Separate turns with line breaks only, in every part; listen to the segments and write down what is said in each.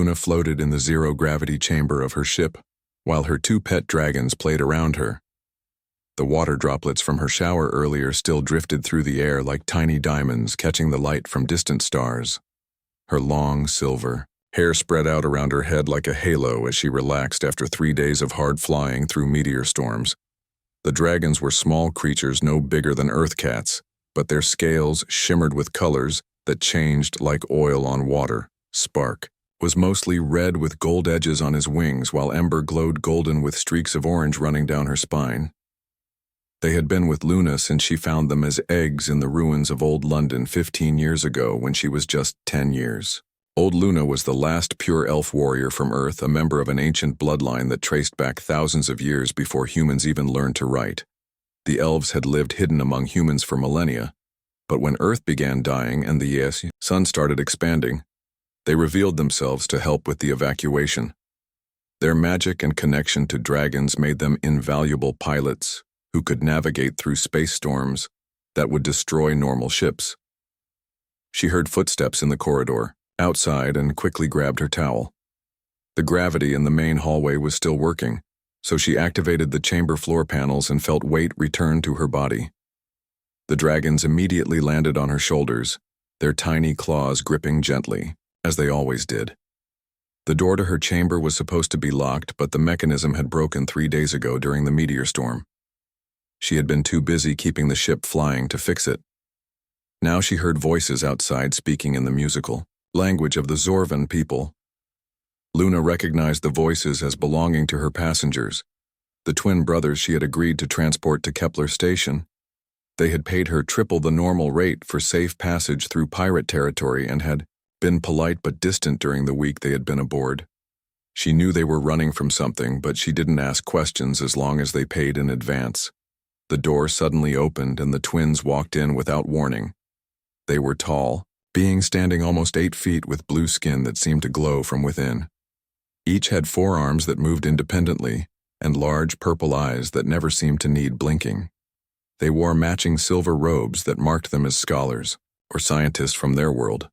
Luna floated in the zero-gravity chamber of her ship, while her two pet dragons played around her. The water droplets from her shower earlier still drifted through the air like tiny diamonds catching the light from distant stars. Her long, silver hair spread out around her head like a halo as she relaxed after 3 days of hard flying through meteor storms. The dragons were small creatures no bigger than earth cats, but their scales shimmered with colors that changed like oil on water. Spark was mostly red with gold edges on his wings, while Ember glowed golden with streaks of orange running down her spine. They had been with Luna since she found them as eggs in the ruins of old London 15 years ago when she was just 10 years. Old Luna was the last pure elf warrior from Earth, a member of an ancient bloodline that traced back thousands of years before humans even learned to write. The elves had lived hidden among humans for millennia, but when Earth began dying and the sun started expanding, they revealed themselves to help with the evacuation. Their magic and connection to dragons made them invaluable pilots who could navigate through space storms that would destroy normal ships. She heard footsteps in the corridor outside and quickly grabbed her towel. The gravity in the main hallway was still working, so she activated the chamber floor panels and felt weight return to her body. The dragons immediately landed on her shoulders, their tiny claws gripping gently, as they always did. The door to her chamber was supposed to be locked, but the mechanism had broken 3 days ago during the meteor storm. She had been too busy keeping the ship flying to fix it. Now she heard voices outside speaking in the musical language of the Zorvan people. Luna recognized the voices as belonging to her passengers, the twin brothers she had agreed to transport to Kepler Station. They had paid her triple the normal rate for safe passage through pirate territory and had been polite but distant during the week they had been aboard. She knew they were running from something, but she didn't ask questions as long as they paid in advance. The door suddenly opened and the twins walked in without warning. They were tall, being standing almost 8 feet with blue skin that seemed to glow from within. Each had 4 arms that moved independently and large purple eyes that never seemed to need blinking. They wore matching silver robes that marked them as scholars or scientists from their world.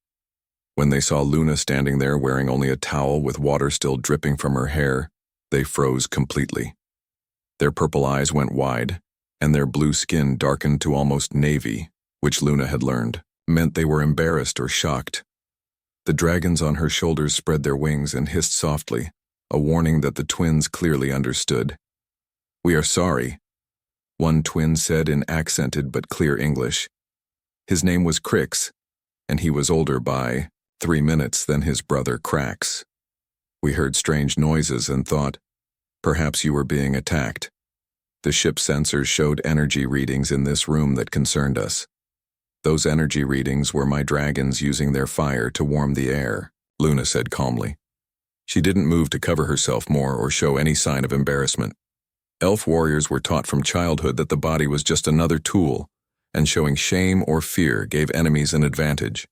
When they saw Luna standing there wearing only a towel with water still dripping from her hair, they froze completely. Their purple eyes went wide, and their blue skin darkened to almost navy, which Luna had learned meant they were embarrassed or shocked. The dragons on her shoulders spread their wings and hissed softly, a warning that the twins clearly understood. "We are sorry," one twin said in accented but clear English. His name was Crix, and he was older by 3 minutes than his brother Crax. "We heard strange noises and thought, perhaps you were being attacked. The ship sensors showed energy readings in this room that concerned us. Those energy readings were my dragons using their fire to warm the air," Luna said calmly. She didn't move to cover herself more or show any sign of embarrassment. Elf warriors were taught from childhood that the body was just another tool, and showing shame or fear gave enemies an advantage.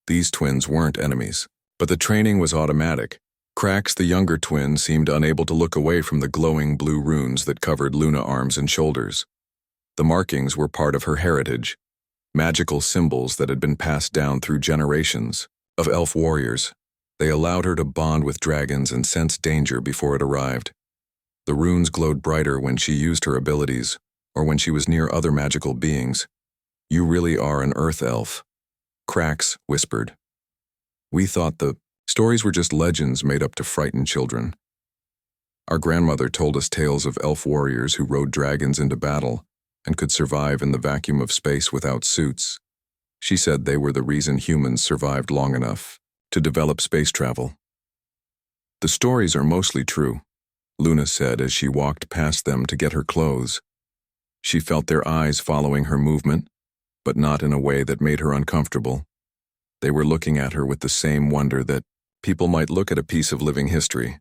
These twins weren't enemies, but the training was automatic. Crax, the younger twin, seemed unable to look away from the glowing blue runes that covered Luna arms and shoulders. The markings were part of her heritage, magical symbols that had been passed down through generations of elf warriors. They allowed her to bond with dragons and sense danger before it arrived. The runes glowed brighter when she used her abilities, or when she was near other magical beings. "You really are an earth elf," Crax whispered. "We thought the stories were just legends made up to frighten children. Our grandmother told us tales of elf warriors who rode dragons into battle and could survive in the vacuum of space without suits. She said they were the reason humans survived long enough to develop space travel." "The stories are mostly true," Luna said as she walked past them to get her clothes. She felt their eyes following her movement, but not in a way that made her uncomfortable. They were looking at her with the same wonder that people might look at a piece of living history.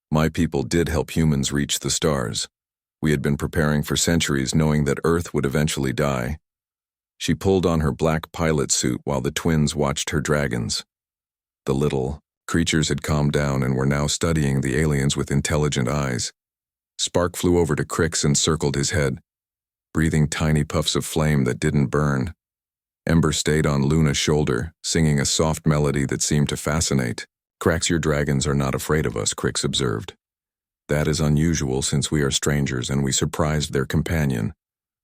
My people did help humans reach the stars. We had been preparing for centuries knowing that Earth would eventually die. She pulled on her black pilot suit while the twins watched her dragons. The little creatures had calmed down and were now studying the aliens with intelligent eyes. Spark flew over to Crix and circled his head, breathing tiny puffs of flame that didn't burn. Ember stayed on Luna's shoulder, singing a soft melody that seemed to fascinate. Cracks, your dragons are not afraid of us, Crix observed. That is unusual since we are strangers and we surprised their companion.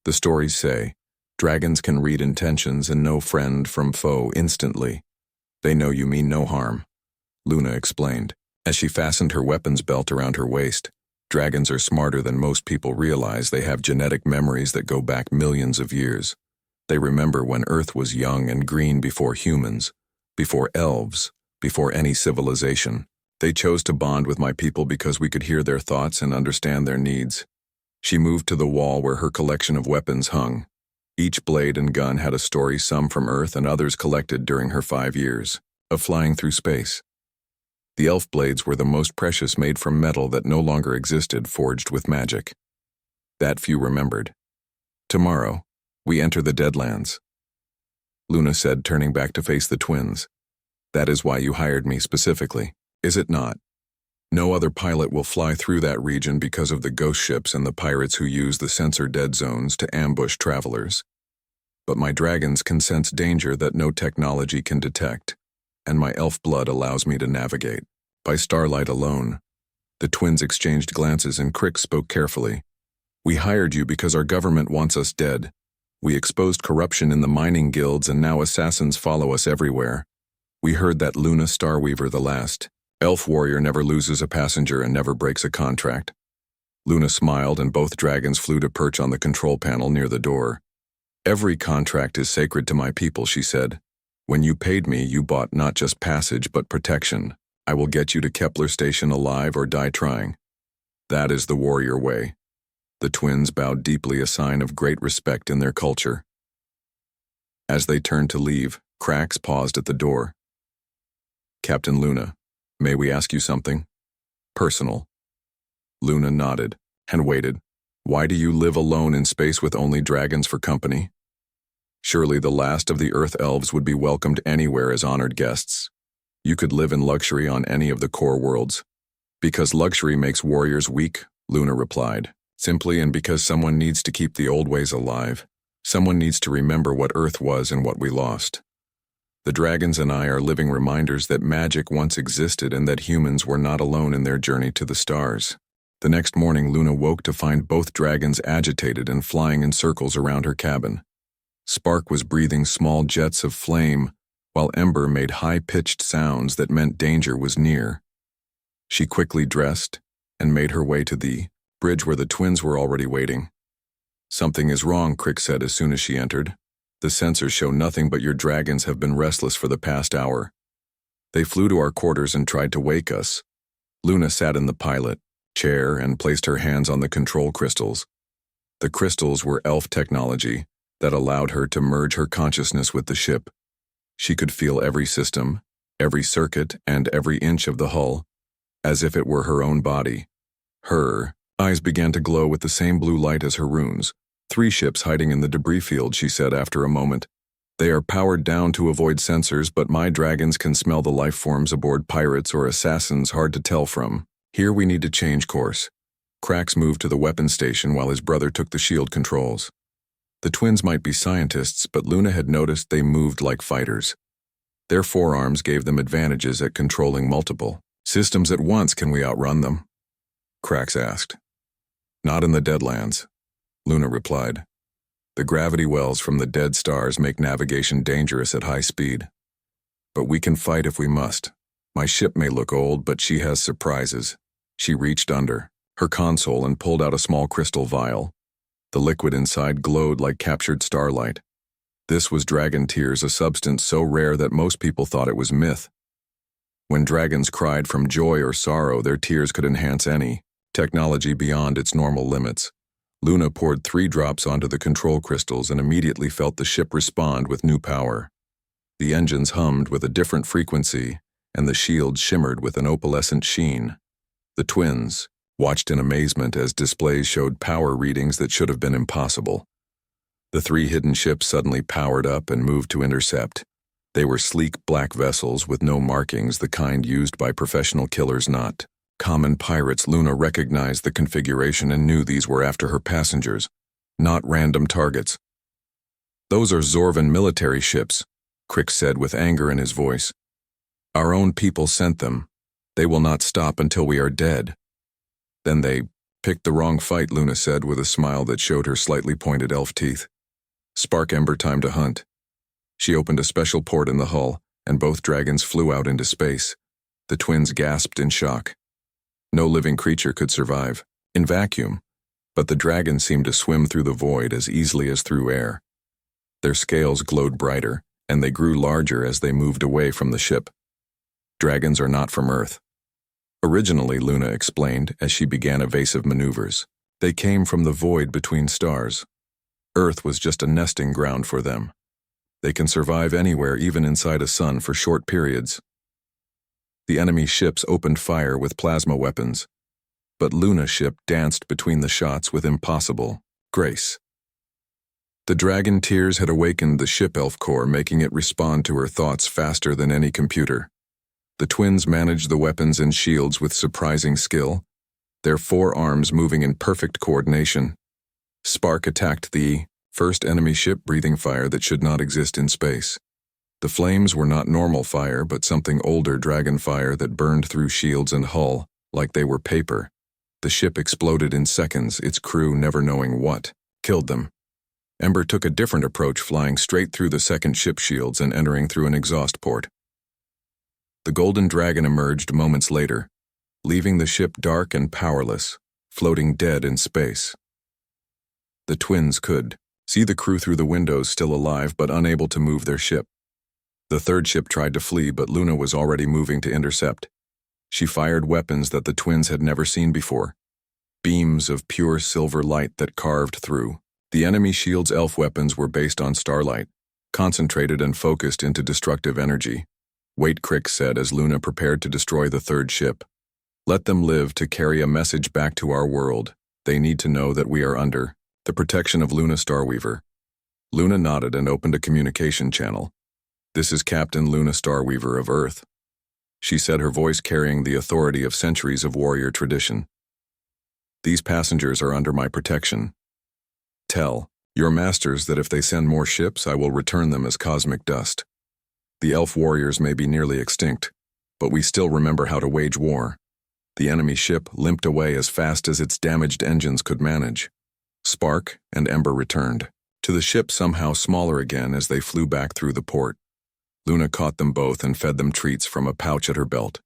The stories say, dragons can read intentions and know friend from foe instantly. They know you mean no harm, Luna explained, as she fastened her weapons belt around her waist. Dragons are smarter than most people realize. They have genetic memories that go back millions of years. They remember when Earth was young and green before humans, before elves, before any civilization. They chose to bond with my people because we could hear their thoughts and understand their needs. She moved to the wall where her collection of weapons hung. Each blade and gun had a story, some from Earth and others collected during her 5 years of flying through space. The elf blades were the most precious, made from metal that no longer existed, forged with magic. That few remembered. Tomorrow, we enter the Deadlands, Luna said, turning back to face the twins. That is why you hired me specifically, is it not? No other pilot will fly through that region because of the ghost ships and the pirates who use the sensor dead zones to ambush travelers. But my dragons can sense danger that no technology can detect, and my elf blood allows me to navigate. By starlight alone. The twins exchanged glances and Crix spoke carefully. We hired you because our government wants us dead. We exposed corruption in the mining guilds and now assassins follow us everywhere. We heard that Luna Starweaver, the last elf warrior, never loses a passenger and never breaks a contract. Luna smiled and both dragons flew to perch on the control panel near the door. Every contract is sacred to my people, she said. When you paid me, you bought not just passage but protection. I will get you to Kepler Station alive or die trying. That is the warrior way. The twins bowed deeply, a sign of great respect in their culture. As they turned to leave, Cracks paused at the door. Captain Luna, may we ask you something? Personal. Luna nodded and waited. Why do you live alone in space with only dragons for company? Surely the last of the Earth elves would be welcomed anywhere as honored guests. You could live in luxury on any of the core worlds. Because luxury makes warriors weak, Luna replied. Simply, and because someone needs to keep the old ways alive. Someone needs to remember what Earth was and what we lost. The dragons and I are living reminders that magic once existed and that humans were not alone in their journey to the stars. The next morning, Luna woke to find both dragons agitated and flying in circles around her cabin. Spark was breathing small jets of flame, while Ember made high-pitched sounds that meant danger was near. She quickly dressed and made her way to the bridge where the twins were already waiting. Something is wrong, Crix said as soon as she entered. The sensors show nothing, but your dragons have been restless for the past hour. They flew to our quarters and tried to wake us. Luna sat in the pilot chair and placed her hands on the control crystals. The crystals were elf technology that allowed her to merge her consciousness with the ship. She could feel every system, every circuit, and every inch of the hull, as if it were her own body. Her eyes began to glow with the same blue light as her runes. 3 ships hiding in the debris field, she said after a moment. They are powered down to avoid sensors, but my dragons can smell the life forms aboard pirates or assassins hard to tell from. Here we need to change course. Cracks moved to the weapons station while his brother took the shield controls. The twins might be scientists, but Luna had noticed they moved like fighters. Their forearms gave them advantages at controlling multiple systems at once. Can we outrun them? Cracks asked. Not in the Deadlands, Luna replied. The gravity wells from the dead stars make navigation dangerous at high speed. But we can fight if we must. My ship may look old, but she has surprises. She reached under her console and pulled out a small crystal vial. The liquid inside glowed like captured starlight. This was dragon tears, a substance so rare that most people thought it was myth. When dragons cried from joy or sorrow, their tears could enhance any technology beyond its normal limits. Luna poured 3 drops onto the control crystals and immediately felt the ship respond with new power. The engines hummed with a different frequency, and the shields shimmered with an opalescent sheen. The twins watched in amazement as displays showed power readings that should have been impossible. The 3 hidden ships suddenly powered up and moved to intercept. They were sleek black vessels with no markings, the kind used by professional killers, not common pirates. Luna recognized the configuration and knew these were after her passengers, not random targets. Those are Zorvan military ships, Crix said with anger in his voice. Our own people sent them. They will not stop until we are dead. Then they picked the wrong fight, Luna said with a smile that showed her slightly pointed elf teeth. Spark Ember time to hunt. She opened a special port in the hull, and both dragons flew out into space. The twins gasped in shock. No living creature could survive, in vacuum, but the dragons seemed to swim through the void as easily as through air. Their scales glowed brighter, and they grew larger as they moved away from the ship. Dragons are not from Earth. Originally, Luna explained as she began evasive maneuvers, they came from the void between stars. Earth was just a nesting ground for them. They can survive anywhere, even inside a sun, for short periods. The enemy ships opened fire with plasma weapons, but Luna's ship danced between the shots with impossible grace. The dragon tears had awakened the ship elf core, making it respond to her thoughts faster than any computer. The twins managed the weapons and shields with surprising skill, their 4 arms moving in perfect coordination. Spark attacked the first enemy ship, breathing fire that should not exist in space. The flames were not normal fire, but something older dragon fire that burned through shields and hull like they were paper. The ship exploded in seconds, its crew never knowing what killed them. Ember took a different approach, flying straight through the second ship shields and entering through an exhaust port. The golden dragon emerged moments later, leaving the ship dark and powerless, floating dead in space. The twins could see the crew through the windows, still alive but unable to move their ship. The third ship tried to flee, but Luna was already moving to intercept. She fired weapons that the twins had never seen before, beams of pure silver light that carved through. The enemy shield's elf weapons were based on starlight, concentrated and focused into destructive energy. Wait, Crick said as Luna prepared to destroy the third ship. Let them live to carry a message back to our world. They need to know that we are under the protection of Luna Starweaver. Luna nodded and opened a communication channel. This is Captain Luna Starweaver of Earth, she said, her voice carrying the authority of centuries of warrior tradition. These passengers are under my protection. Tell your masters that if they send more ships, I will return them as cosmic dust. The elf warriors may be nearly extinct, but we still remember how to wage war. The enemy ship limped away as fast as its damaged engines could manage. Spark and Ember returned to the ship, somehow smaller again as they flew back through the port. Luna caught them both and fed them treats from a pouch at her belt.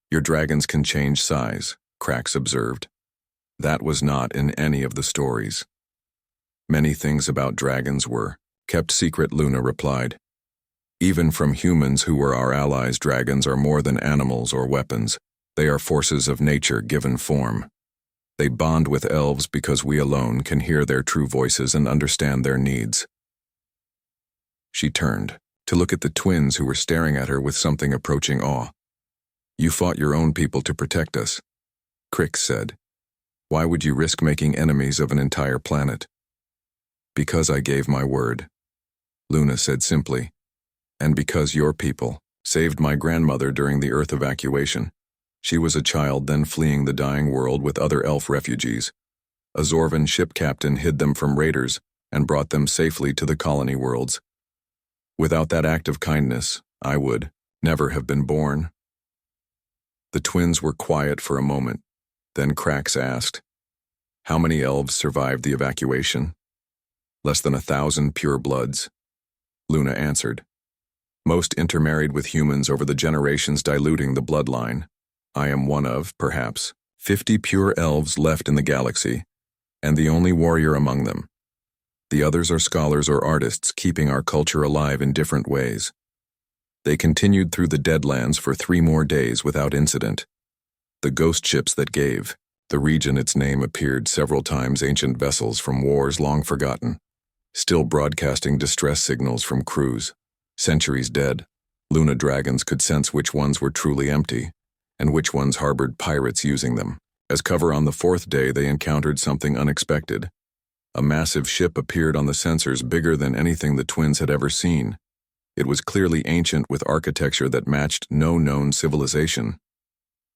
Your dragons can change size, Krax observed. That was not in any of the stories. Many things about dragons were kept secret, Luna replied. Even from humans who were our allies, dragons are more than animals or weapons. They are forces of nature given form. They bond with elves because we alone can hear their true voices and understand their needs. She turned to look at the twins who were staring at her with something approaching awe. You fought your own people to protect us, Crick said. Why would you risk making enemies of an entire planet? Because I gave my word, Luna said simply. And because your people saved my grandmother during the Earth evacuation. She was a child then fleeing the dying world with other elf refugees. A Zorvan ship captain hid them from raiders and brought them safely to the colony worlds. Without that act of kindness, I would never have been born. The twins were quiet for a moment. Then Krax asked, how many elves survived the evacuation? Less than 1,000 pure bloods, Luna answered. Most intermarried with humans over the generations, diluting the bloodline. I am one of, perhaps, 50 pure elves left in the galaxy, and the only warrior among them. The others are scholars or artists keeping our culture alive in different ways. They continued through the Deadlands for 3 more days without incident. The ghost ships that gave the region its name appeared several times, ancient vessels from wars long forgotten, still broadcasting distress signals from crews. Centuries dead, Luna dragons could sense which ones were truly empty, and which ones harbored pirates using them. As cover on the 4th day, they encountered something unexpected. A massive ship appeared on the sensors, bigger than anything the twins had ever seen. It was clearly ancient, with architecture that matched no known civilization.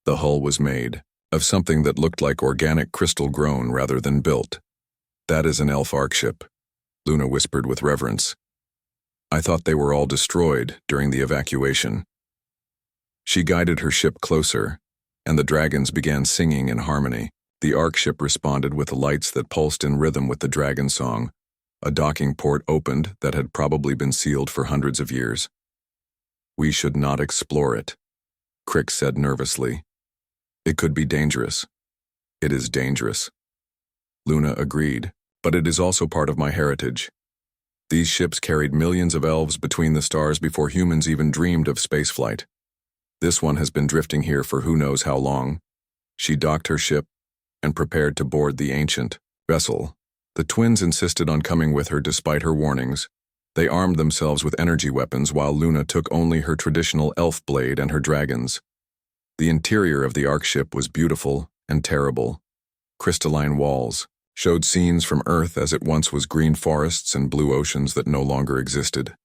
The hull was made of something that looked like organic crystal grown rather than built. That is an elf arc ship, Luna whispered with reverence. I thought they were all destroyed during the evacuation. She guided her ship closer, and the dragons began singing in harmony. The Ark ship responded with lights that pulsed in rhythm with the dragon song. A docking port opened that had probably been sealed for hundreds of years. "We should not explore it," Crick said nervously. "It could be dangerous." "It is dangerous." Luna agreed, "but it is also part of my heritage." These ships carried millions of elves between the stars before humans even dreamed of spaceflight. This one has been drifting here for who knows how long. She docked her ship and prepared to board the ancient vessel. The twins insisted on coming with her despite her warnings. They armed themselves with energy weapons while Luna took only her traditional elf blade and her dragons. The interior of the Ark ship was beautiful and terrible. Crystalline walls showed scenes from Earth as it once was, green forests and blue oceans that no longer existed.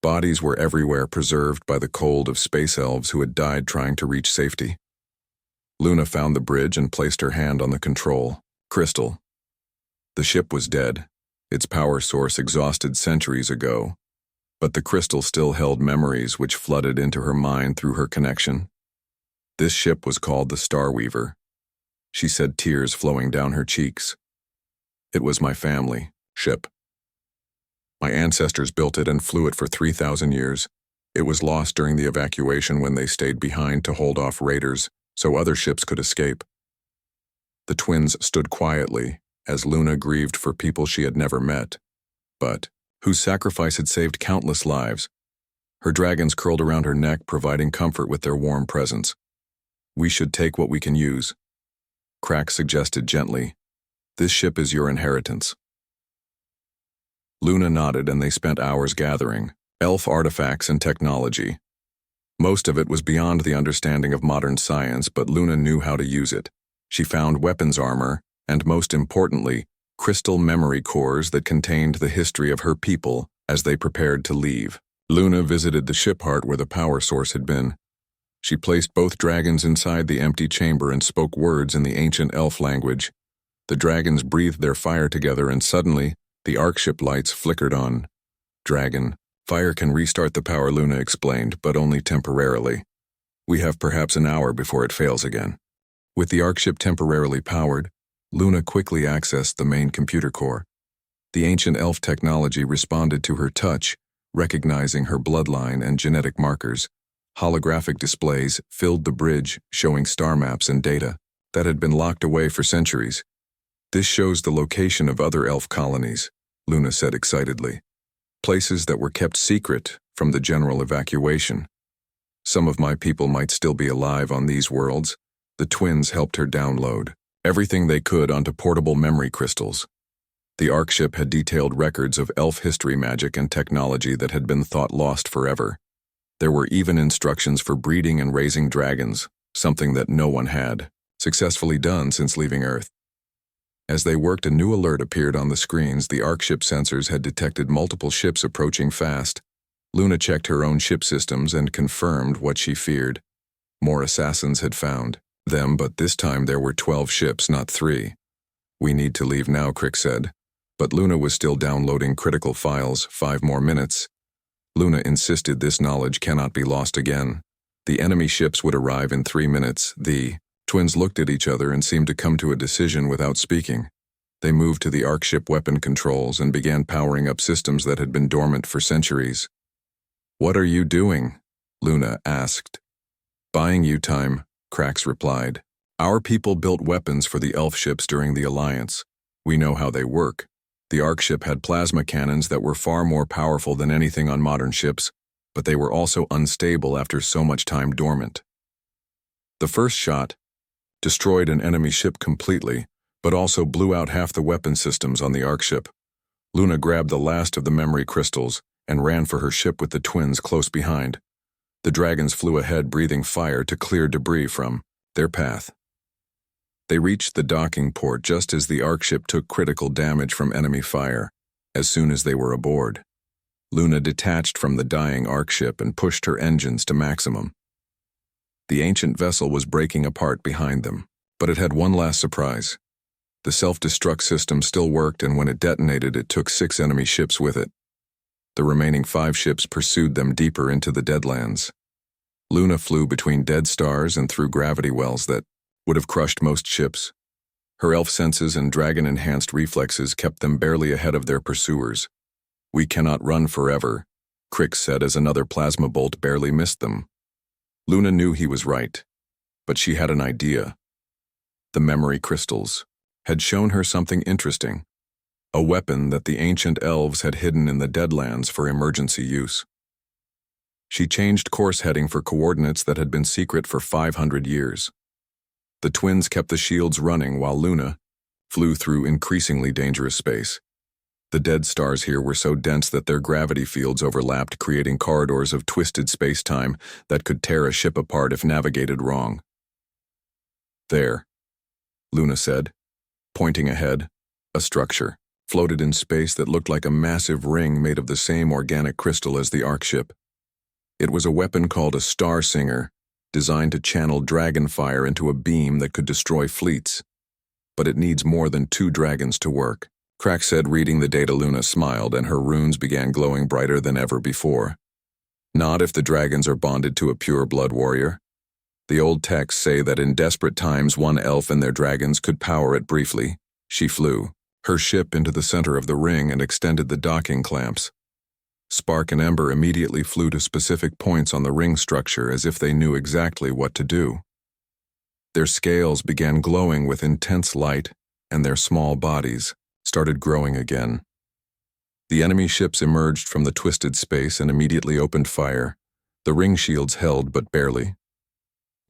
Bodies were everywhere, preserved by the cold of space elves who had died trying to reach safety. Luna found the bridge and placed her hand on the control. Crystal. The ship was dead, its power source exhausted centuries ago, but the crystal still held memories which flooded into her mind through her connection. This ship was called the Starweaver. She said, tears flowing down her cheeks. "It was my family ship. My ancestors built it and flew it for 3,000 years. It was lost during the evacuation when they stayed behind to hold off raiders so other ships could escape." The twins stood quietly as Luna grieved for people she had never met, but whose sacrifice had saved countless lives. Her dragons curled around her neck, providing comfort with their warm presence. "We should take what we can use," Crack suggested gently. "This ship is your inheritance." Luna nodded, and they spent hours gathering elf artifacts and technology. Most of it was beyond the understanding of modern science, but Luna knew how to use it. She found weapons armor, and most importantly, crystal memory cores that contained the history of her people as they prepared to leave. Luna visited the ship heart where the power source had been. She placed both dragons inside the empty chamber and spoke words in the ancient elf language. The dragons breathed their fire together, and suddenly, the Ark ship lights flickered on. "Dragon, fire can restart the power," Luna explained, "but only temporarily. We have perhaps an hour before it fails again." With the Ark ship temporarily powered, Luna quickly accessed the main computer core. The ancient elf technology responded to her touch, recognizing her bloodline and genetic markers. Holographic displays filled the bridge, showing star maps and data that had been locked away for centuries. "This shows the location of other elf colonies," Luna said excitedly. "Places that were kept secret from the general evacuation. Some of my people might still be alive on these worlds." The twins helped her download everything they could onto portable memory crystals. The Ark ship had detailed records of elf history, magic, and technology that had been thought lost forever. There were even instructions for breeding and raising dragons, something that no one had successfully done since leaving Earth. As they worked, a new alert appeared on the screens. The Ark ship sensors had detected multiple ships approaching fast. Luna checked her own ship systems and confirmed what she feared. More assassins had found them, but this time there were 12 ships, not 3. "We need to leave now," Crick said. But Luna was still downloading critical files. 5 more minutes. Luna insisted this knowledge cannot be lost again. The enemy ships would arrive in 3 minutes. The twins looked at each other and seemed to come to a decision without speaking. They moved to the Ark ship weapon controls and began powering up systems that had been dormant for centuries. "What are you doing?" Luna asked. "Buying you time," Krax replied. "Our people built weapons for the elf ships during the Alliance. We know how they work." The Ark ship had plasma cannons that were far more powerful than anything on modern ships, but they were also unstable after so much time dormant. The first shot destroyed an enemy ship completely, but also blew out half the weapon systems on the Ark ship. Luna grabbed the last of the memory crystals and ran for her ship with the twins close behind. The dragons flew ahead, breathing fire to clear debris from their path. They reached the docking port just as the Ark ship took critical damage from enemy fire. As soon as they were aboard, Luna detached from the dying Ark ship and pushed her engines to maximum. The ancient vessel was breaking apart behind them, but it had one last surprise. The self-destruct system still worked, and when it detonated, it took 6 enemy ships with it. The remaining 5 ships pursued them deeper into the Deadlands. Luna flew between dead stars and through gravity wells that would have crushed most ships. Her elf senses and dragon-enhanced reflexes kept them barely ahead of their pursuers. "We cannot run forever," Crix said as another plasma bolt barely missed them. Luna knew he was right, but she had an idea. The memory crystals had shown her something interesting, a weapon that the ancient elves had hidden in the Deadlands for emergency use. She changed course heading for coordinates that had been secret for 500 years. The twins kept the shields running while Luna flew through increasingly dangerous space. The dead stars here were so dense that their gravity fields overlapped, creating corridors of twisted space-time that could tear a ship apart if navigated wrong. "There," Luna said, pointing ahead. A structure floated in space that looked like a massive ring made of the same organic crystal as the Ark ship. It was a weapon called a Star Singer, designed to channel dragon fire into a beam that could destroy fleets. But it needs more than 2 dragons to work. Crack said, reading the data. Luna smiled, and her runes began glowing brighter than ever before. "Not if the dragons are bonded to a pure blood warrior. The old texts say that in desperate times one elf and their dragons could power it briefly." She flew her ship into the center of the ring and extended the docking clamps. Spark and Ember immediately flew to specific points on the ring structure as if they knew exactly what to do. Their scales began glowing with intense light, and their small bodies started growing again. The enemy ships emerged from the twisted space and immediately opened fire. The ring shields held, but barely.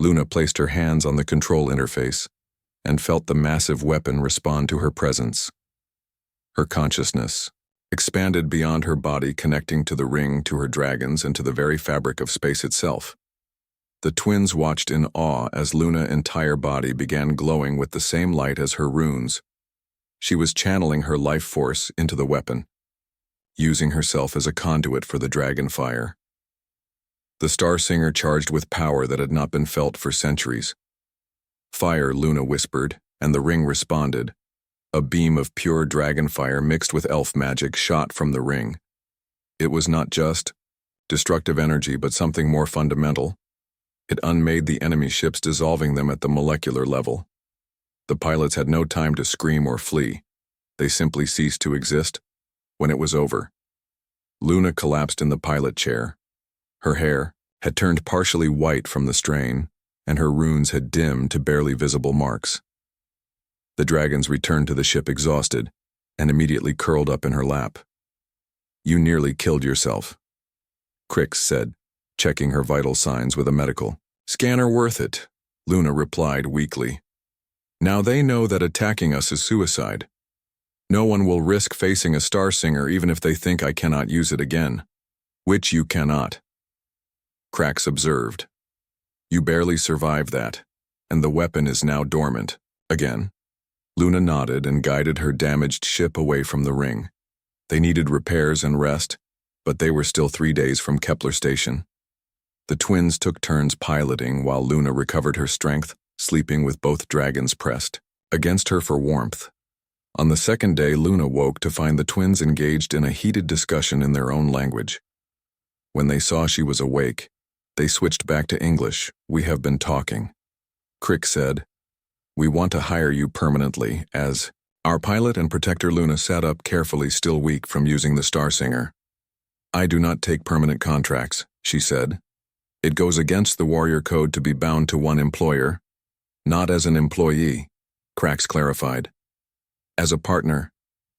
Luna placed her hands on the control interface and felt the massive weapon respond to her presence. Her consciousness expanded beyond her body, connecting to the ring, to her dragons, and to the very fabric of space itself. The twins watched in awe as Luna's entire body began glowing with the same light as her runes. She was channeling her life force into the weapon, using herself as a conduit for the dragon fire. The Star Singer charged with power that had not been felt for centuries. "Fire," Luna whispered, and the ring responded. A beam of pure dragon fire mixed with elf magic shot from the ring. It was not just destructive energy, but something more fundamental. It unmade the enemy ships, dissolving them at the molecular level. The pilots had no time to scream or flee. They simply ceased to exist. When it was over, Luna collapsed in the pilot chair. Her hair had turned partially white from the strain, and her runes had dimmed to barely visible marks. The dragons returned to the ship exhausted and immediately curled up in her lap. "You nearly killed yourself," Crix said, checking her vital signs with a medical scanner. "Worth it," Luna replied weakly. "Now they know that attacking us is suicide. No one will risk facing a Star Singer even if they think I cannot use it again." "Which you cannot," Crax observed. "You barely survived that, and the weapon is now dormant again." Luna nodded and guided her damaged ship away from the ring. They needed repairs and rest, but they were still 3 days from Kepler Station. The twins took turns piloting while Luna recovered her strength, sleeping with both dragons pressed against her for warmth. On the second day, Luna woke to find the twins engaged in a heated discussion in their own language. When they saw she was awake, they switched back to English. "We have been talking," Crick said. "We want to hire you permanently as our pilot and protector." Luna sat up carefully, still weak from using the Star Singer. "I do not take permanent contracts," she said. "It goes against the warrior code to be bound to one employer." "Not as an employee," Crax clarified. "As a partner,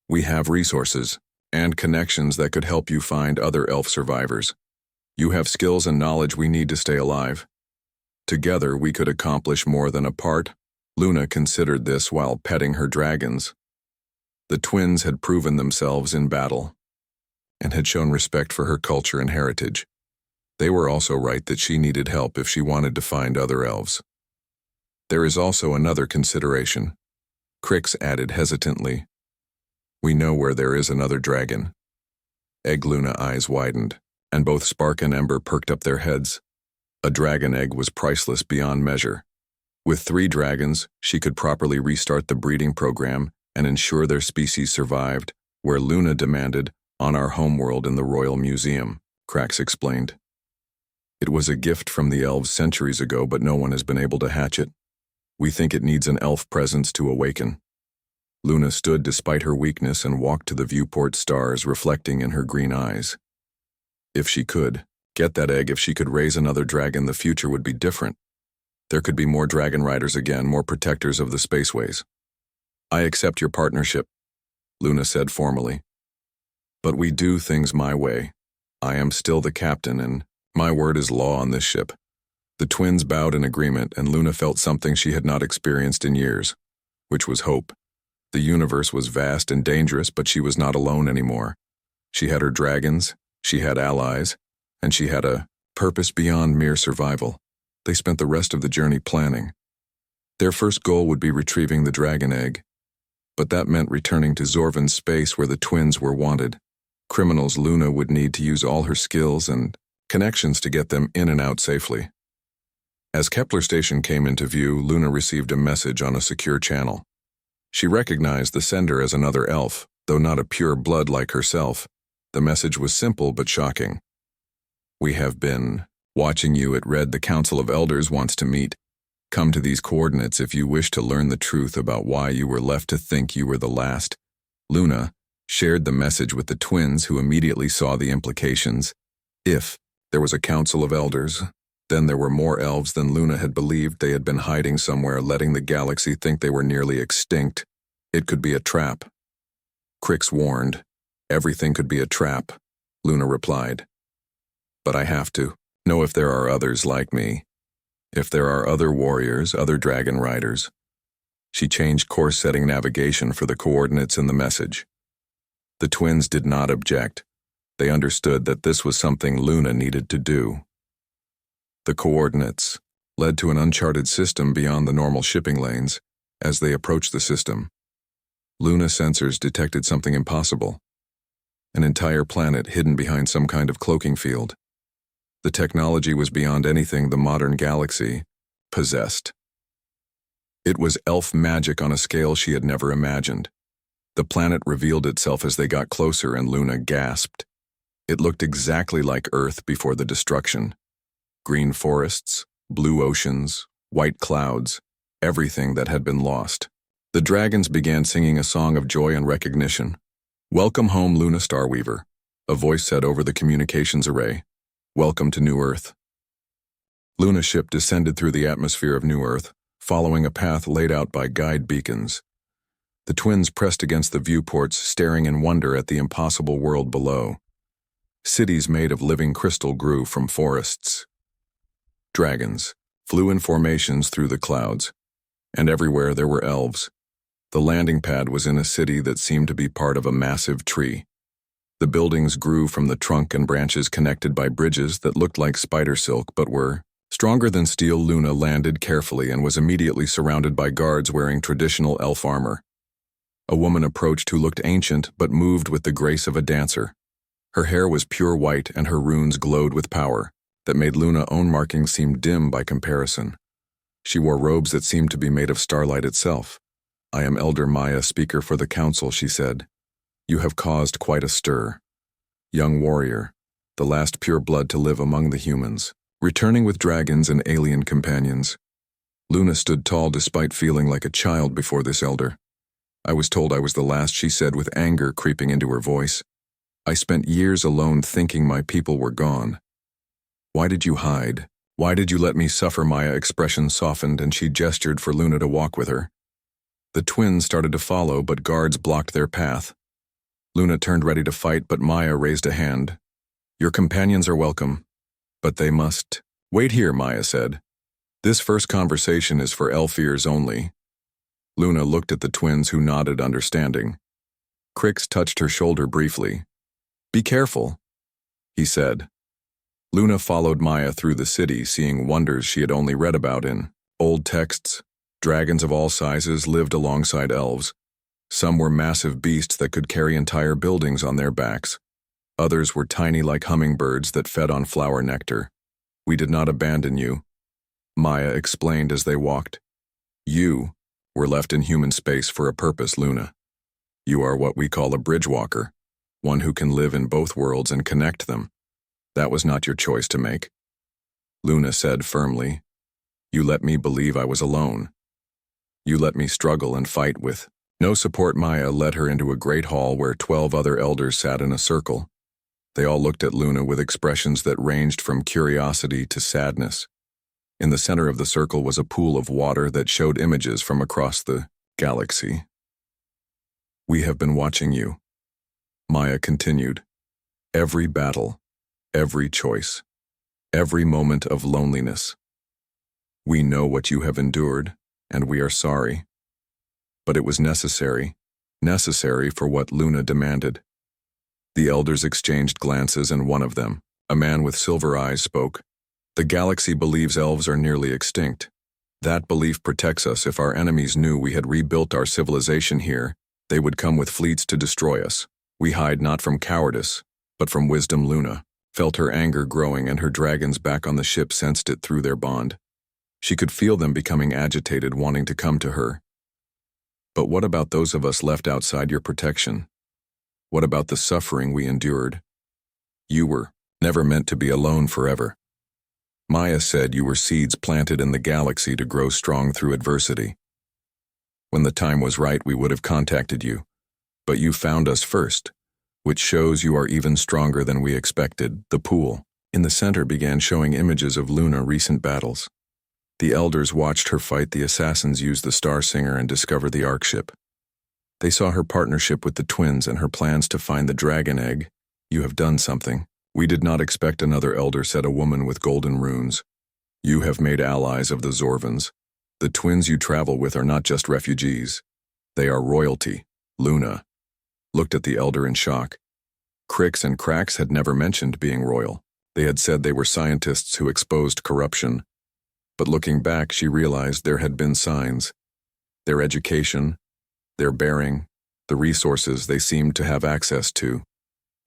we have resources and connections that could help you find other elf survivors. You have skills and knowledge we need to stay alive. Together we could accomplish more than apart." Luna considered this while petting her dragons. The twins had proven themselves in battle and had shown respect for her culture and heritage. They were also right that she needed help if she wanted to find other elves. "There is also another consideration," Crix added hesitantly. "We know where there is another dragon." Egg Luna eyes widened, and both Spark and Ember perked up their heads. A dragon egg was priceless beyond measure. With 3 dragons, she could properly restart the breeding program and ensure their species survived, where Luna demanded, "On our homeworld in the Royal Museum," Crax explained. It was a gift from the elves centuries ago, but no one has been able to hatch it. We think it needs an elf presence to awaken. Luna stood despite her weakness and walked to the viewport stars reflecting in her green eyes. If she could get that egg, if she could raise another dragon, the future would be different. There could be more dragon riders again, more protectors of the spaceways. I accept your partnership, Luna said formally. But we do things my way. I am still the captain, and my word is law on this ship. The twins bowed in agreement, and Luna felt something she had not experienced in years, which was hope. The universe was vast and dangerous, but she was not alone anymore. She had her dragons, she had allies, and she had a purpose beyond mere survival. They spent the rest of the journey planning. Their first goal would be retrieving the dragon egg, but that meant returning to Zorvan's space where the twins were wanted. Criminals Luna would need to use all her skills and connections to get them in and out safely. As Kepler Station came into view, Luna received a message on a secure channel. She recognized the sender as another elf, though not a pure blood like herself. The message was simple but shocking. We have been watching you. It read, the Council of Elders wants to meet. Come to these coordinates if you wish to learn the truth about why you were left to think you were the last. Luna shared the message with the twins, who immediately saw the implications. If there was a Council of Elders, then there were more elves than Luna had believed. They had been hiding somewhere, letting the galaxy think they were nearly extinct. It could be a trap. Crix warned. Everything could be a trap, Luna replied. But I have to know if there are others like me. If there are other warriors, other dragon riders. She changed course, setting navigation for the coordinates in the message. The twins did not object. They understood that this was something Luna needed to do. The coordinates led to an uncharted system beyond the normal shipping lanes. As they approached the system, Luna sensors detected something impossible. An entire planet hidden behind some kind of cloaking field. The technology was beyond anything the modern galaxy possessed. It was elf magic on a scale she had never imagined. The planet revealed itself as they got closer, and Luna gasped. It looked exactly like Earth before the destruction. Green forests, blue oceans, white clouds, everything that had been lost. The dragons began singing a song of joy and recognition. Welcome home, Luna Starweaver, a voice said over the communications array. Welcome to New Earth. Luna's ship descended through the atmosphere of New Earth, following a path laid out by guide beacons. The twins pressed against the viewports, staring in wonder at the impossible world below. Cities made of living crystal grew from forests. Dragons flew in formations through the clouds, and everywhere there were elves. The landing pad was in a city that seemed to be part of a massive tree. The buildings grew from the trunk and branches, connected by bridges that looked like spider silk but were stronger than steel. Luna landed carefully and was immediately surrounded by guards wearing traditional elf armor. A woman approached who looked ancient but moved with the grace of a dancer. Her hair was pure white and her runes glowed with power that made Luna's own markings seem dim by comparison. She wore robes that seemed to be made of starlight itself. I am Elder Maya, speaker for the council, she said. You have caused quite a stir. Young warrior, the last pure blood to live among the humans, returning with dragons and alien companions. Luna stood tall despite feeling like a child before this elder. I was told I was the last, she said with anger creeping into her voice. I spent years alone thinking my people were gone. Why did you hide? Why did you let me suffer? Maya's expression softened and she gestured for Luna to walk with her. The twins started to follow, but guards blocked their path. Luna turned ready to fight, but Maya raised a hand. Your companions are welcome, but they must wait here, Maya said. This first conversation is for elf ears only. Luna looked at the twins, who nodded understanding. Crix touched her shoulder briefly. Be careful, he said. Luna followed Maya through the city, seeing wonders she had only read about in old texts. Dragons of all sizes lived alongside elves. Some were massive beasts that could carry entire buildings on their backs. Others were tiny like hummingbirds that fed on flower nectar. We did not abandon you, Maya explained as they walked. You were left in human space for a purpose, Luna. You are what we call a bridge walker, one who can live in both worlds and connect them. That was not your choice to make. Luna said firmly. You let me believe I was alone. You let me struggle and fight with no support. Maya led her into a great hall where 12 other elders sat in a circle. They all looked at Luna with expressions that ranged from curiosity to sadness. In the center of the circle was a pool of water that showed images from across the galaxy. We have been watching you, Maya continued. Every battle, every choice, every moment of loneliness. We know what you have endured, and we are sorry. But it was necessary for what Luna demanded. The elders exchanged glances, and one of them, a man with silver eyes, spoke. The galaxy believes elves are nearly extinct. That belief protects us. If our enemies knew we had rebuilt our civilization here, they would come with fleets to destroy us. We hide not from cowardice, but from wisdom. Luna felt her anger growing, and her dragons back on the ship sensed it through their bond. She could feel them becoming agitated, wanting to come to her. But what about those of us left outside your protection? What about the suffering we endured? You were never meant to be alone forever. Maya said you were seeds planted in the galaxy to grow strong through adversity. When the time was right, we would have contacted you. But you found us first, which shows you are even stronger than we expected. The pool in the center began showing images of Luna's recent battles. The elders watched her fight the assassins, use the Star Singer, and discover the Ark ship. They saw her partnership with the twins and her plans to find the dragon egg. You have done something. We did not expect. Another elder said, a woman with golden runes. You have made allies of the Zorvans. The twins you travel with are not just refugees. They are royalty. Luna looked at the elder in shock. Crix and Crax had never mentioned being royal. They had said they were scientists who exposed corruption. But looking back, she realized there had been signs. Their education, their bearing, the resources they seemed to have access to.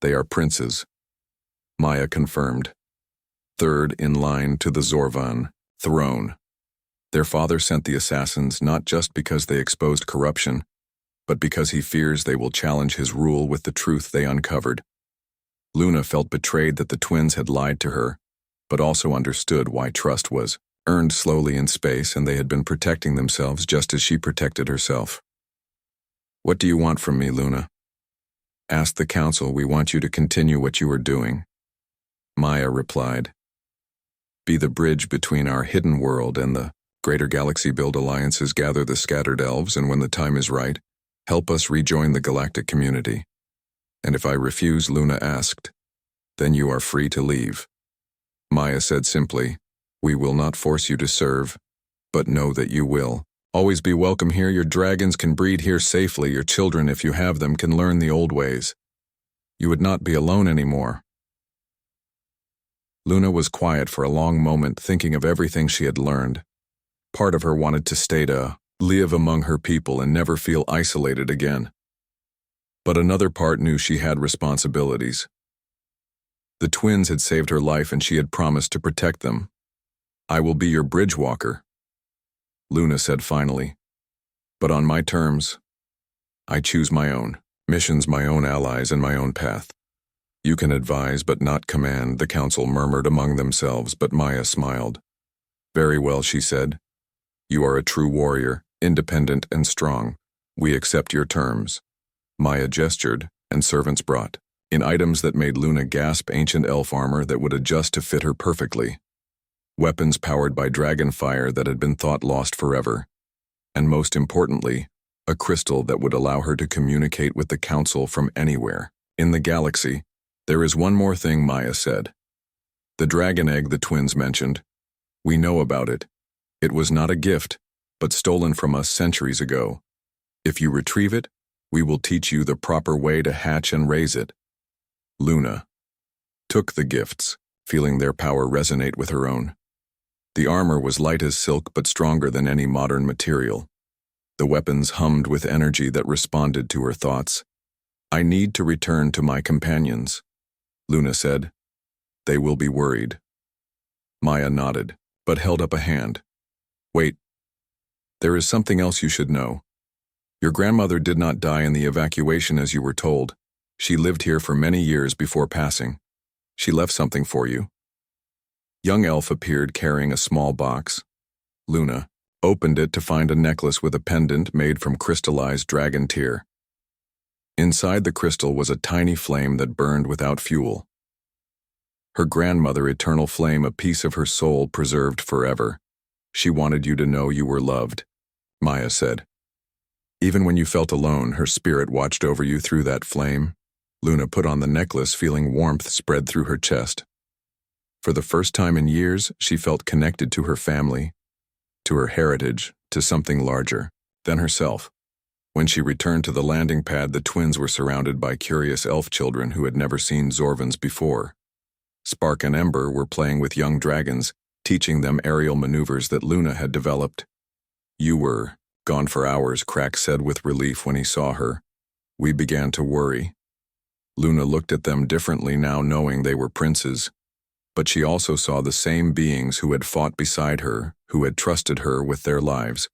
They are princes. Maya confirmed. Third in line to the Zorvan throne. Their father sent the assassins not just because they exposed corruption, but because he fears they will challenge his rule with the truth they uncovered. Luna felt betrayed that the twins had lied to her, but also understood why trust was earned slowly in space, and they had been protecting themselves just as she protected herself. What do you want from me, Luna? Ask the council. We want you to continue what you are doing. Maya replied. Be the bridge between our hidden world and the greater galaxy. Build alliances, gather the scattered elves, and when the time is right, help us rejoin the galactic community. And if I refuse, Luna asked, then you are free to leave. Maya said simply, we will not force you to serve, but know that you will always be welcome here. Your dragons can breed here safely. Your children, if you have them, can learn the old ways. You would not be alone anymore. Luna was quiet for a long moment, thinking of everything she had learned. Part of her wanted to stay to live among her people and never feel isolated again. But another part knew she had responsibilities. The twins had saved her life and she had promised to protect them. I will be your bridge walker, Luna said finally. But on my terms. I choose my own missions, my own allies, and my own path. You can advise but not command, the council murmured among themselves, but Maya smiled. Very well, she said. You are a true warrior, independent and strong. We accept your terms. Maya gestured, and servants brought in items that made Luna gasp, ancient elf armor that would adjust to fit her perfectly. Weapons powered by dragon fire that had been thought lost forever. And most importantly, a crystal that would allow her to communicate with the council from anywhere in the galaxy. There is one more thing, Maya said. The dragon egg the twins mentioned. We know about it. It was not a gift, but stolen from us centuries ago. If you retrieve it, we will teach you the proper way to hatch and raise it. Luna took the gifts, feeling their power resonate with her own. The armor was light as silk but stronger than any modern material. The weapons hummed with energy that responded to her thoughts. I need to return to my companions, Luna said. They will be worried. Maya nodded, but held up a hand. Wait. There is something else you should know. Your grandmother did not die in the evacuation as you were told. She lived here for many years before passing. She left something for you. Young elf appeared carrying a small box. Luna opened it to find a necklace with a pendant made from crystallized dragon tear. Inside the crystal was a tiny flame that burned without fuel. Her grandmother, eternal flame, a piece of her soul preserved forever. She wanted you to know you were loved, Maya said. Even when you felt alone, her spirit watched over you through that flame. Luna put on the necklace, feeling warmth spread through her chest. For the first time in years, she felt connected to her family, to her heritage, to something larger than herself. When she returned to the landing pad, the twins were surrounded by curious elf children who had never seen Zorvans before. Spark and Ember were playing with young dragons, teaching them aerial maneuvers that Luna had developed. You were gone for hours, Crack said with relief when he saw her. We began to worry. Luna looked at them differently now, knowing they were princes. But she also saw the same beings who had fought beside her, who had trusted her with their lives.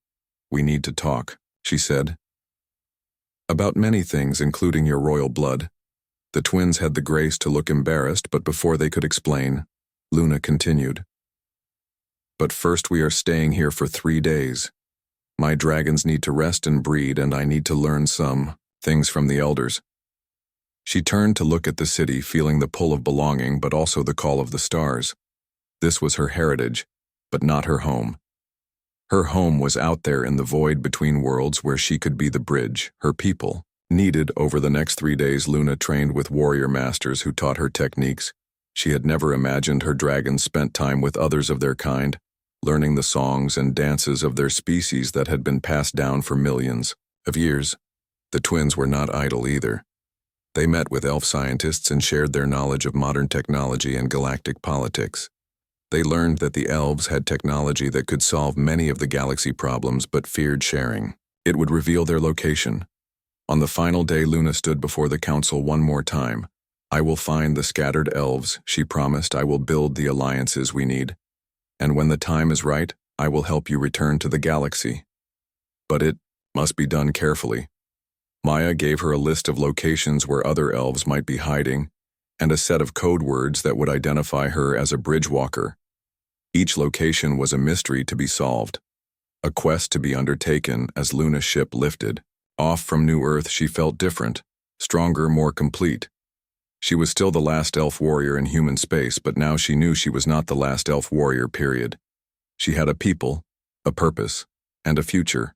We need to talk, she said. About many things, including your royal blood. The twins had the grace to look embarrassed, but before they could explain, Luna continued. But first, we are staying here for 3 days. My dragons need to rest and breed, and I need to learn some things from the elders. She turned to look at the city, feeling the pull of belonging, but also the call of the stars. This was her heritage, but not her home. Her home was out there in the void between worlds, where she could be the bridge her people needed. Over the next 3 days, Luna trained with warrior masters who taught her techniques. She had never imagined her dragons spent time with others of their kind, learning the songs and dances of their species that had been passed down for millions of years. The twins were not idle either. They met with elf scientists and shared their knowledge of modern technology and galactic politics. They learned that the elves had technology that could solve many of the galaxy problems, but feared sharing. It would reveal their location. On the final day, Luna stood before the council one more time. I will find the scattered elves, she promised. I will build the alliances we need. And when the time is right, I will help you return to the galaxy. But it must be done carefully. Maya gave her a list of locations where other elves might be hiding, and a set of code words that would identify her as a bridge walker. Each location was a mystery to be solved, a quest to be undertaken. As Luna's ship lifted off from New Earth, she felt different, stronger, more complete. She was still the last elf warrior in human space, but now she knew she was not the last elf warrior, period. She had a people, a purpose, and a future.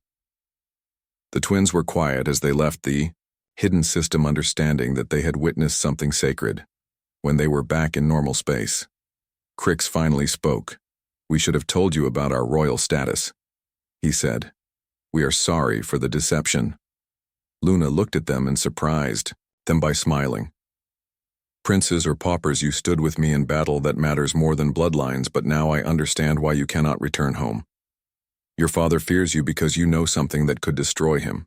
The twins were quiet as they left the hidden system, understanding that they had witnessed something sacred. When they were back in normal space, Crix finally spoke. We should have told you about our royal status, he said. We are sorry for the deception. Luna looked at them and surprised them by smiling. Princes or paupers, you stood with me in battle that matters more than bloodlines, but now I understand why you cannot return home. Your father fears you because you know something that could destroy him.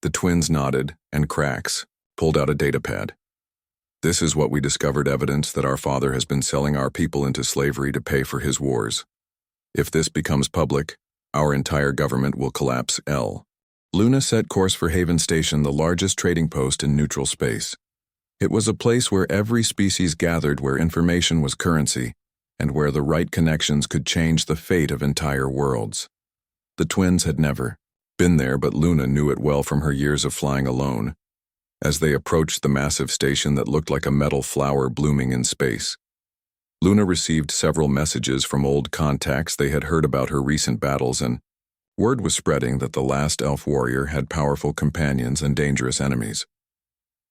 The twins nodded, and Crax pulled out a datapad. This is what we discovered, evidence that our father has been selling our people into slavery to pay for his wars. If this becomes public, our entire government will collapse. Luna set course for Haven Station, the largest trading post in neutral space. It was a place where every species gathered, where information was currency, and where the right connections could change the fate of entire worlds. The twins had never been there, but Luna knew it well from her years of flying alone. As they approached the massive station that looked like a metal flower blooming in space, Luna received several messages from old contacts. They had heard about her recent battles, and word was spreading that the last elf warrior had powerful companions and dangerous enemies.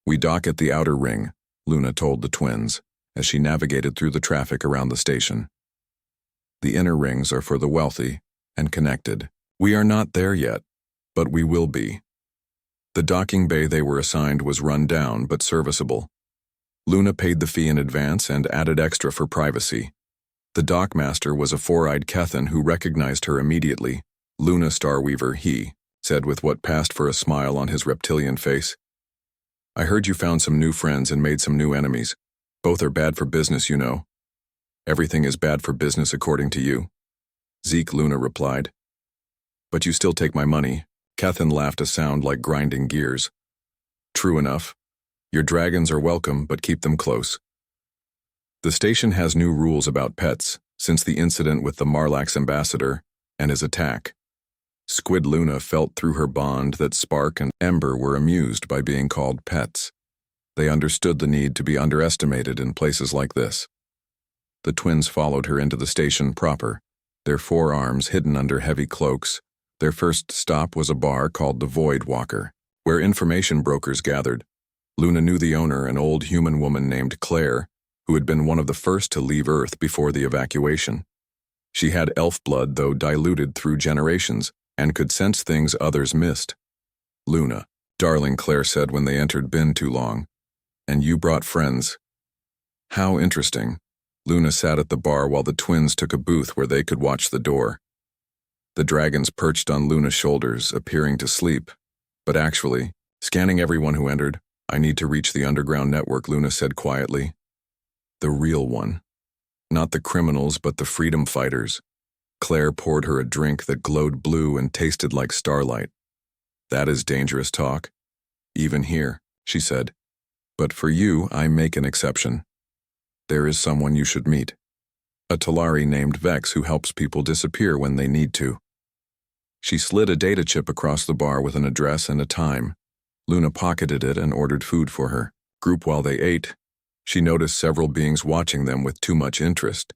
We dock at the outer ring, Luna told the twins, as she navigated through the traffic around the station. The inner rings are for the wealthy and connected. We are not there yet, but we will be. The docking bay they were assigned was run down but serviceable. Luna paid the fee in advance and added extra for privacy. The dockmaster was a four-eyed Kethan who recognized her immediately. Luna Starweaver, he said with what passed for a smile on his reptilian face. I heard you found some new friends and made some new enemies. Both are bad for business, you know. Everything is bad for business according to you. Zeke, Luna replied. But you still take my money. Kethan laughed, a sound like grinding gears. True enough. Your dragons are welcome, but keep them close. The station has new rules about pets since the incident with the Marlax ambassador and his attack. Squid Luna felt through her bond that Spark and Ember were amused by being called pets. They understood the need to be underestimated in places like this. The twins followed her into the station proper, their forearms hidden under heavy cloaks. Their first stop was a bar called the Void Walker, where information brokers gathered. Luna knew the owner, an old human woman named Claire, who had been one of the first to leave Earth before the evacuation. She had elf blood, though diluted through generations, and could sense things others missed. "Luna, darling," Claire said when they entered. "Been too long. And you brought friends." "How interesting." Luna sat at the bar while the twins took a booth where they could watch the door. The dragons perched on Luna's shoulders, appearing to sleep, but actually, scanning everyone who entered. "I need to reach the underground network," Luna said quietly. "The real one. Not the criminals, but the freedom fighters." Claire poured her a drink that glowed blue and tasted like starlight. "That is dangerous talk. Even here," she said. "But for you, I make an exception. There is someone you should meet. A Talari named Vex who helps people disappear when they need to." She slid a data chip across the bar with an address and a time. Luna pocketed it and ordered food for her group while they ate. She noticed several beings watching them with too much interest.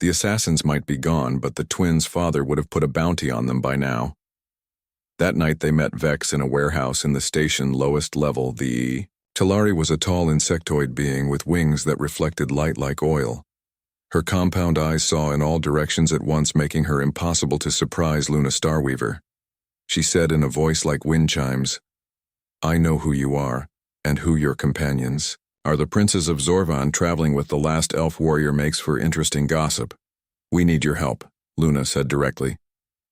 The assassins might be gone, but the twins' father would have put a bounty on them by now. That night they met Vex in a warehouse in the station lowest level. The Talari was a tall insectoid being with wings that reflected light like oil. Her compound eyes saw in all directions at once, making her impossible to surprise Luna Starweaver. She said in a voice like wind chimes, "I know who you are, and who your companions are. The princes of Zorvan traveling with the last elf warrior makes for interesting gossip. We need your help," Luna said directly.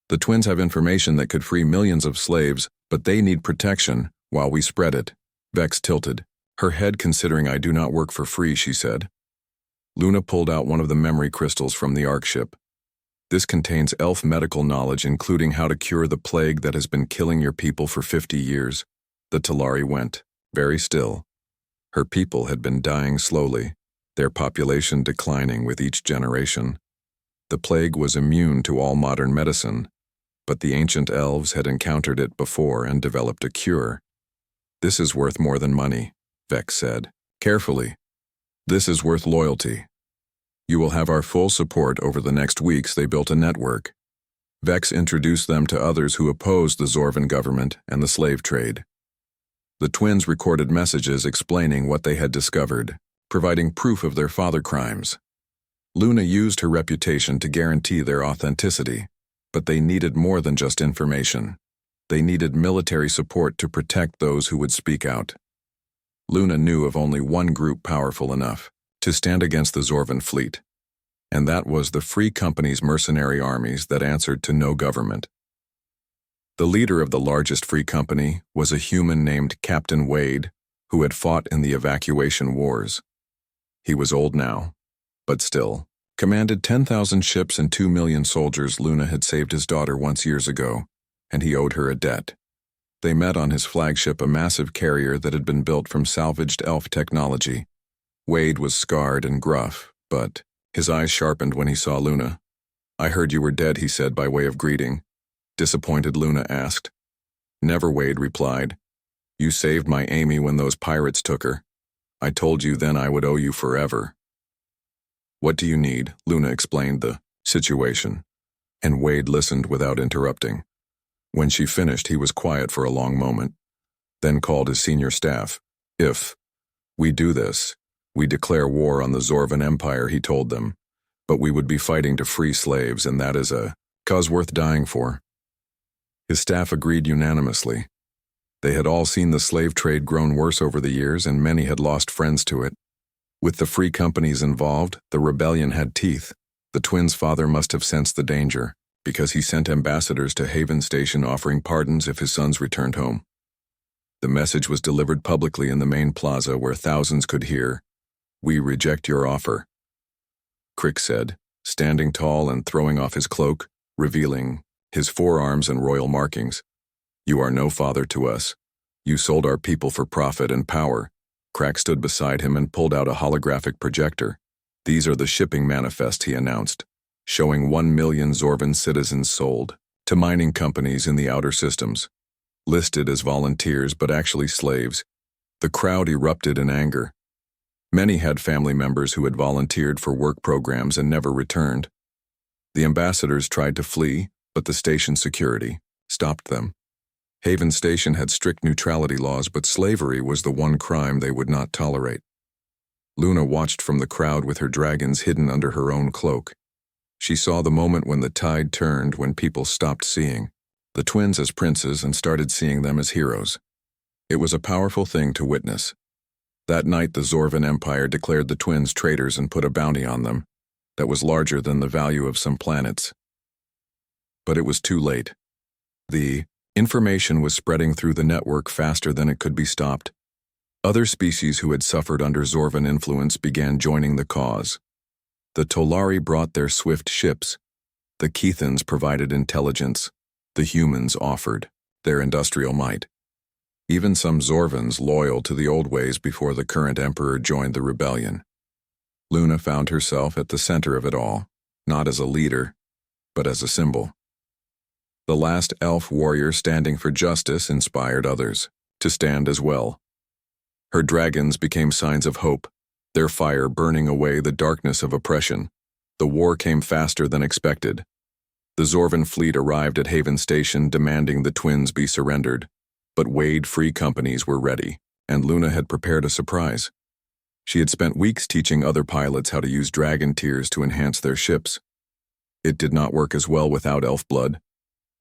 "The twins have information that could free millions of slaves, but they need protection while we spread it." Vex tilted, her head considering. "I do not work for free," she said. Luna pulled out one of the memory crystals from the Ark ship. "This contains elf medical knowledge, including how to cure the plague that has been killing your people for 50 years. The Talari went very still. Her people had been dying slowly, their population declining with each generation. The plague was immune to all modern medicine, but the ancient elves had encountered it before and developed a cure. "This is worth more than money," Vex said, carefully. "This is worth loyalty. You will have our full support over the next weeks." They built a network. Vex introduced them to others who opposed the Zorvan government and the slave trade. The twins recorded messages explaining what they had discovered, providing proof of their father crimes. Luna used her reputation to guarantee their authenticity, but they needed more than just information. They needed military support to protect those who would speak out. Luna knew of only one group powerful enough to stand against the Zorvan fleet, and that was the Free Company's mercenary armies that answered to no government. The leader of the largest Free Company was a human named Captain Wade, who had fought in the evacuation wars. He was old now, but still commanded 10,000 ships and 2 million soldiers. Luna had saved his daughter once years ago, and he owed her a debt. They met on his flagship, a massive carrier that had been built from salvaged elf technology. Wade was scarred and gruff, but his eyes sharpened when he saw Luna. "I heard you were dead," he said by way of greeting. Disappointed, Luna asked. "Never," Wade replied. "You saved my Amy when those pirates took her. I told you then I would owe you forever." "What do you need?" Luna explained the situation, and Wade listened without interrupting. When she finished, he was quiet for a long moment, then called his senior staff. "If we do this, we declare war on the Zorvan Empire," he told them. "But we would be fighting to free slaves, and that is a cause worth dying for." His staff agreed unanimously. They had all seen the slave trade grown worse over the years, and many had lost friends to it. With the free companies involved, the rebellion had teeth. The twins' father must have sensed the danger, because he sent ambassadors to Haven Station offering pardons if his sons returned home. The message was delivered publicly in the main plaza where thousands could hear. "We reject your offer," Crick said, standing tall and throwing off his cloak, revealing his forearms and royal markings. "You are no father to us. You sold our people for profit and power." Crack stood beside him and pulled out a holographic projector. "These are the shipping manifests," he announced, showing 1 million Zorvan citizens sold to mining companies in the outer systems, listed as volunteers but actually slaves. The crowd erupted in anger. Many had family members who had volunteered for work programs and never returned. The ambassadors tried to flee, but the station security stopped them. Haven Station had strict neutrality laws, but slavery was the one crime they would not tolerate. Luna watched from the crowd with her dragons hidden under her own cloak. She saw the moment when the tide turned, when people stopped seeing the twins as princes and started seeing them as heroes. It was a powerful thing to witness. That night, the Zorvan Empire declared the twins traitors and put a bounty on them that was larger than the value of some planets. But it was too late. The information was spreading through the network faster than it could be stopped. Other species who had suffered under Zorvan influence began joining the cause. The Tolari brought their swift ships. The Keithans provided intelligence. The humans offered their industrial might. Even some Zorvans loyal to the old ways before the current emperor joined the rebellion. Luna found herself at the center of it all, not as a leader, but as a symbol. The last elf warrior standing for justice inspired others to stand as well. Her dragons became signs of hope, their fire burning away the darkness of oppression. The war came faster than expected. The Zorvan fleet arrived at Haven Station demanding the twins be surrendered, but Wade-free companies were ready, and Luna had prepared a surprise. She had spent weeks teaching other pilots how to use dragon tears to enhance their ships. It did not work as well without elf blood,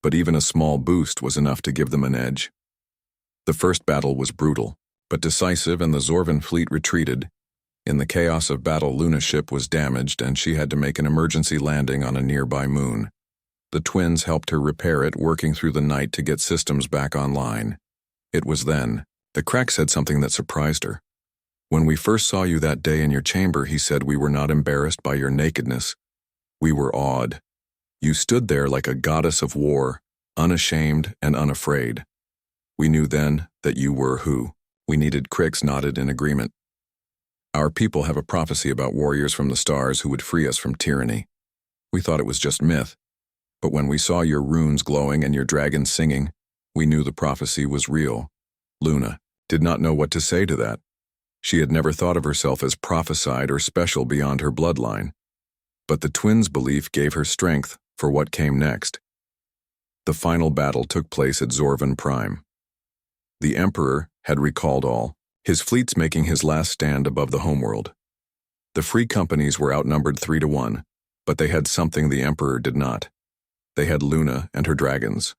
but even a small boost was enough to give them an edge. The first battle was brutal, but decisive, and the Zorvan fleet retreated. In the chaos of battle, Luna's ship was damaged, and she had to make an emergency landing on a nearby moon. The twins helped her repair it, working through the night to get systems back online. It was then the crack said something that surprised her. "When we first saw you that day in your chamber," he said, "we were not embarrassed by your nakedness. We were awed. You stood there like a goddess of war, unashamed and unafraid. We knew then that you were who we needed." Crix nodded in agreement. "Our people have a prophecy about warriors from the stars who would free us from tyranny. We thought it was just myth, but when we saw your runes glowing and your dragons singing, we knew the prophecy was real." Luna did not know what to say to that. She had never thought of herself as prophesied or special beyond her bloodline. But the twins' belief gave her strength for what came next. The final battle took place at Zorvan Prime. The Emperor had recalled all, his fleets making his last stand above the homeworld. The free companies were outnumbered 3-1, but they had something the Emperor did not. They had Luna and her dragons.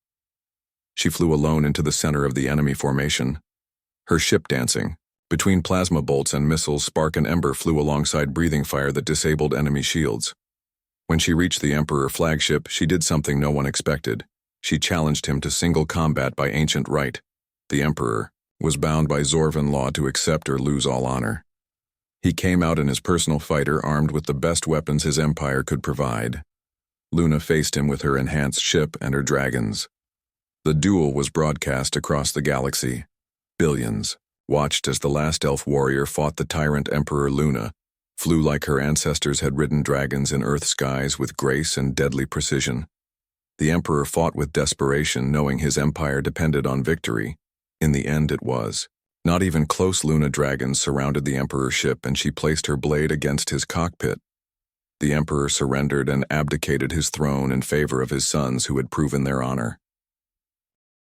She flew alone into the center of the enemy formation, her ship dancing. Between plasma bolts and missiles, Spark and Ember flew alongside breathing fire that disabled enemy shields. When she reached the Emperor flagship, she did something no one expected. She challenged him to single combat by ancient right. The Emperor was bound by Zorvan law to accept or lose all honor. He came out in his personal fighter, armed with the best weapons his empire could provide. Luna faced him with her enhanced ship and her dragons. The duel was broadcast across the galaxy. Billions watched as the last elf warrior fought the tyrant Emperor. Luna flew like her ancestors had ridden dragons in Earth skies with grace and deadly precision. The Emperor fought with desperation, knowing his empire depended on victory. In the end, it was not even close. Luna dragons surrounded the Emperor's ship, and she placed her blade against his cockpit. The Emperor surrendered and abdicated his throne in favor of his sons, who had proven their honor.